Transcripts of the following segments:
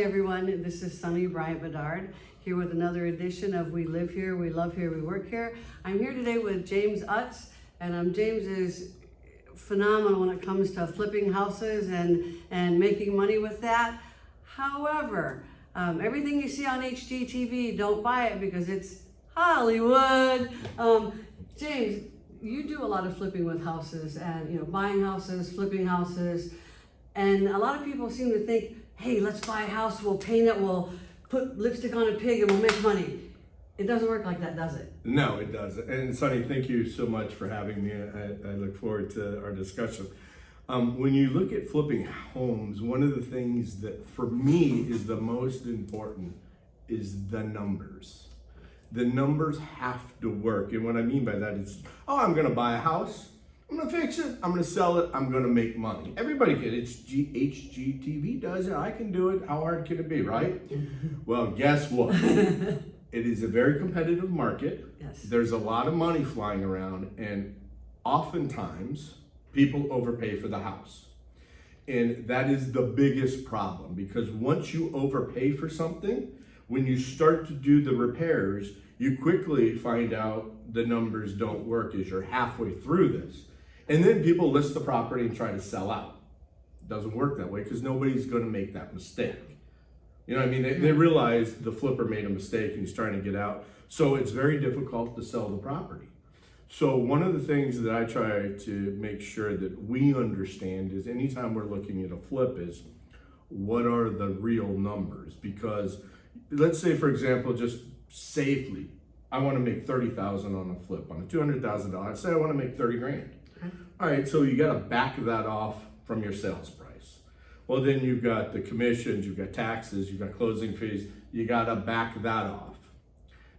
Hey everyone, this is Sonnie-Buy here with another edition of We Live Here, We Love Here, We Work Here. I'm here today with James Utz, and James is phenomenal when it comes to flipping houses and making money with that. However, everything you see on HGTV, don't buy it because it's Hollywood. James, you do a lot of flipping with houses and buying houses, flipping houses, and a lot of people seem to think, hey, let's buy a house, we'll paint it, we'll put lipstick on a pig and we'll make money. It doesn't work like that, does it? No, it doesn't. And Sonny, thank you so much for having me. I look forward to our discussion. When you look at flipping homes, one of the things that for me is the most important is the numbers. The numbers have to work. And what I mean by that is, I'm gonna buy a house, I'm gonna fix it, I'm gonna sell it, I'm gonna make money. Everybody can, HGTV does it, I can do it, how hard can it be, right? Well, guess what? It is a very competitive market. Yes. There's a lot of money flying around, and oftentimes people overpay for the house. And that is the biggest problem, because once you overpay for something, when you start to do the repairs, you quickly find out the numbers don't work as you're halfway through this. And then people list the property and try to sell out. It doesn't work that way because nobody's going to make that mistake. You know what I mean? They realize the flipper made a mistake and he's trying to get out. So it's very difficult to sell the property. So one of the things that I try to make sure that we understand is anytime we're looking at a flip is what are the real numbers? Because let's say, for example, just safely, I want to make $30,000 on a flip. On a $200,000, say I want to make 30 grand. All right, so you got to back that off from your sales price. Well, then you've got the commissions, you've got taxes, you've got closing fees, you got to back that off.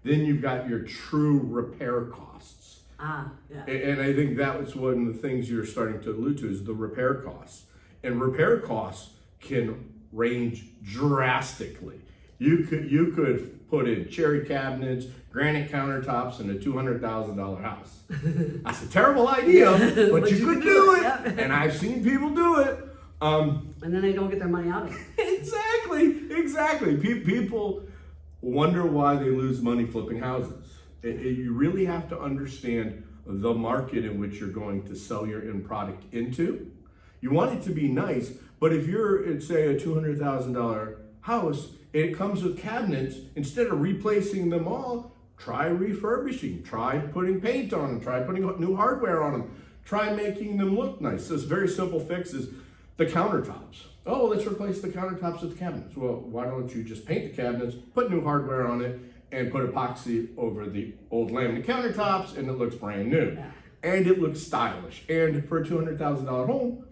Then you've got your true repair costs. Yeah. And I think that was one of the things you're starting to allude to is the repair costs. And repair costs can range drastically. You could put in cherry cabinets, granite countertops, in a $200,000 house. That's a terrible idea, but you could do it. Yep. And I've seen people do it. And then they don't get their money out of it. Exactly. People wonder why they lose money flipping houses. You really have to understand the market in which you're going to sell your end product into. You want it to be nice, but if you're at, say, a $200,000 house, it comes with cabinets, instead of replacing them all, try refurbishing, try putting paint on them, try putting new hardware on them, try making them look nice. So it's very simple fixes. The countertops. Oh, let's replace the countertops with the cabinets. Well, why don't you just paint the cabinets, put new hardware on it, and put epoxy over the old laminate countertops, and it looks brand new. Yeah. And it looks stylish. And for a $200,000 home,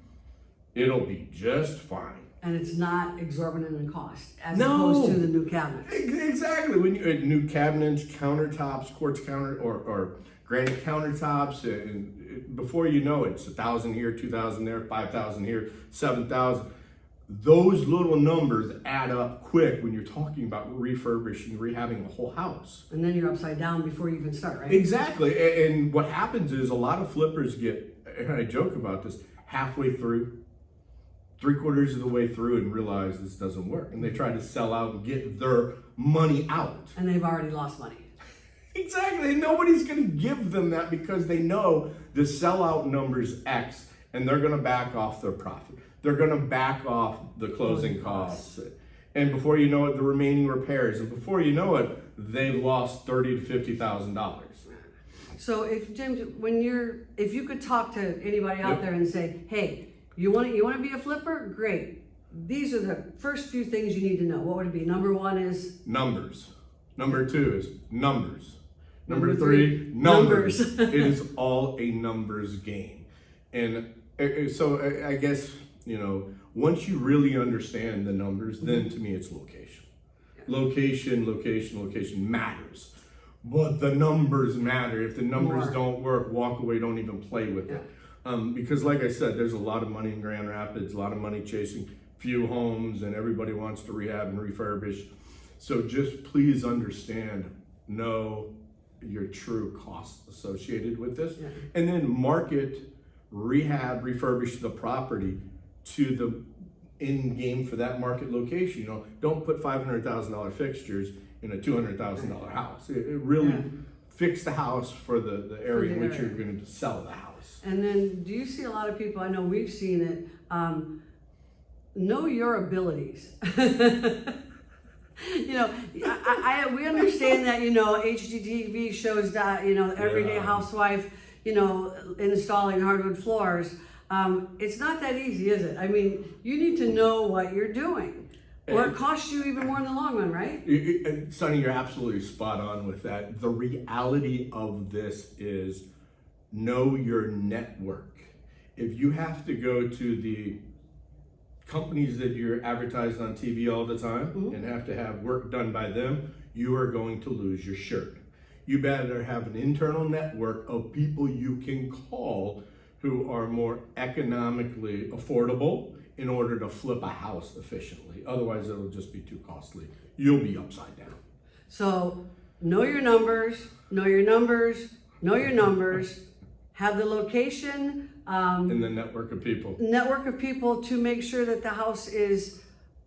it'll be just fine. And it's not exorbitant in cost as opposed to the new cabinets. Exactly. When you new cabinets, countertops, quartz counter or granite countertops, and before you know it, it's 1,000 here, 2,000 there, 5,000 here, 7,000. Those little numbers add up quick when you're talking about refurbishing, rehabbing a whole house. And then you're upside down before you even start, right? Exactly. And what happens is a lot of flippers get, and I joke about this, halfway through, 3/4 of the way through, and realize this doesn't work. And they try to sell out and get their money out. And they've already lost money. Exactly. And nobody's going to give them that because they know the sellout number's X, and they're going to back off their profit. They're going to back off the closing costs. And before you know it, the remaining repairs. And before you know it, they've lost $30,000 to $50,000. So if James, if you could talk to anybody out there and say, hey, you want to be a flipper? Great. These are the first few things you need to know. What would it be? Number one is? Numbers. Number two is numbers. Number three, numbers. It is all a numbers game. And so I guess, once you really understand the numbers, then to me it's location. Location matters. But the numbers matter. If the numbers don't work, walk away, don't even play with it. Because like I said, there's a lot of money in Grand Rapids, a lot of money chasing few homes, and everybody wants to rehab and refurbish. So just please understand, know your true costs associated with this, and then market, rehab, refurbish the property to in game for that market location. You know, don't put $500,000 fixtures in a $200,000 house. It really fix the house for the area in which you're going to sell the house. And then, do you see a lot of people? I know we've seen it. Know your abilities. You know, we understand that, you know, HGTV shows that, you know, everyday housewife, you know, installing hardwood floors. It's not that easy, is it? I mean, you need to know what you're doing, or it costs you even more in the long run, right? And Sonny, you're absolutely spot on with that. The reality of this is know your network. If you have to go to the companies that you're advertised on TV all the time and have to have work done by them, you are going to lose your shirt. You better have an internal network of people you can call who are more economically affordable in order to flip a house efficiently. Otherwise, it'll just be too costly. You'll be upside down. So know your numbers, know your numbers, know your numbers, have the location, In the network of people. To make sure that the house is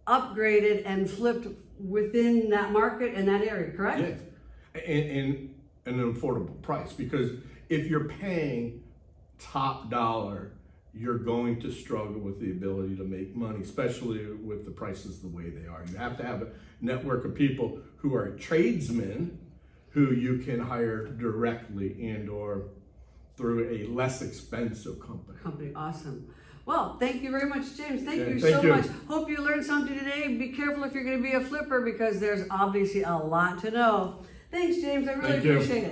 upgraded and flipped within that market and that area, correct? Yes. And an affordable price, because if you're paying top dollar, you're going to struggle with the ability to make money, especially with the prices the way they are. You have to have a network of people who are tradesmen who you can hire directly and or through a less expensive company. Awesome. Well, thank you very much, James. Thank you thank so you. much. Hope you learned something today. Be careful if you're going to be a flipper, because there's obviously a lot to know. Thanks, James. I really Thank you. appreciate it.